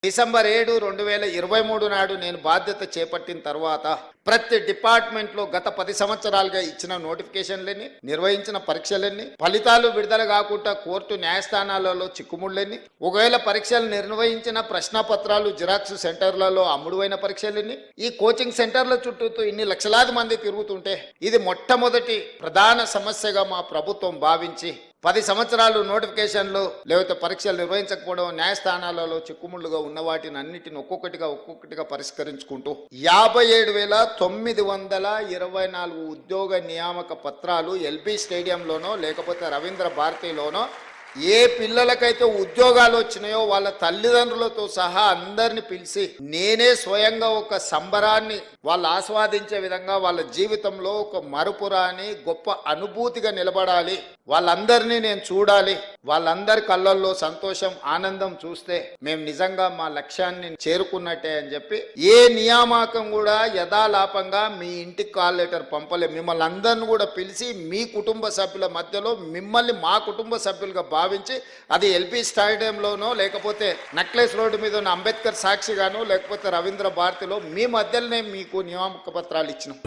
December 7, 2023 నాడు నేను బాధ్యత చేపట్టిన తర్వాత ప్రతి డిపార్ట్మెంట్లో గత 10 సంవత్సరాలుగా ఇచ్చిన నోటిఫికేషన్లని, నిర్వహించిన పరీక్షలన్నీ, ఫలితాలు విడుదల కాకుండా కోర్టు న్యాయస్థానాలలో చిక్కుముళ్ళని, ఒకవేళ పరీక్షలు నిర్వహించిన ప్రశ్నపత్రాలు జిరాక్స్ సెంటర్లలో అమ్ముడువైన పరీక్షలన్నీ, ఈ కోచింగ్ సెంటర్ల చుట్టూ ఇన్ని లక్షలాది మంది తిరుగుతుంటే ఇది మొట్టమొదటి ప్రధాన సమస్యగా మా ప్రభుత్వం భావించి 10 సంవత్సరాలు నోటిఫికేషన్లు లేకపోతే పరీక్షలు నిర్వహించకపోవడం, న్యాయస్థానాలలో చిక్కుముళ్ళుగా ఉన్న వాటిని అన్నిటిని ఒక్కొక్కటిగా పరిష్కరించుకుంటూ 57,924 ఉద్యోగ నియామక పత్రాలు ఎల్బీ స్టేడియంలోనో లేకపోతే రవీంద్ర భారతిలోనో ఏ పిల్లలకైతే ఉద్యోగాలు వచ్చినాయో వాళ్ళ తల్లిదండ్రులతో సహా అందరిని పిలిచి నేనే స్వయంగా ఒక సంబరాన్ని వాళ్ళు ఆస్వాదించే విధంగా వాళ్ళ జీవితంలో ఒక మరుపురాని గొప్ప అనుభూతిగా నిలబడాలి, వాళ్ళందరినీ నేను చూడాలి, వాళ్ళందరి కళ్ళల్లో సంతోషం ఆనందం చూస్తే మేము నిజంగా మా లక్ష్యాన్ని చేరుకున్నట్టే అని చెప్పి ఏ నియామకం కూడా యథాలాపంగా మీ ఇంటికి కాల్ లెటర్ పంపలే. మిమ్మల్ని అందరిని కూడా పిలిచి మీ కుటుంబ సభ్యుల మధ్యలో మిమ్మల్ని మా కుటుంబ సభ్యులుగా భావించి అది ఎల్బీ స్టేడియంలోనో లేకపోతే నక్లెస్ రోడ్డు మీద ఉన్న అంబేద్కర్ సాక్షిగానో లేకపోతే రవీంద్ర భారతిలో మీ మధ్యలోనే మీకు నియామక పత్రాలు ఇచ్చినాం.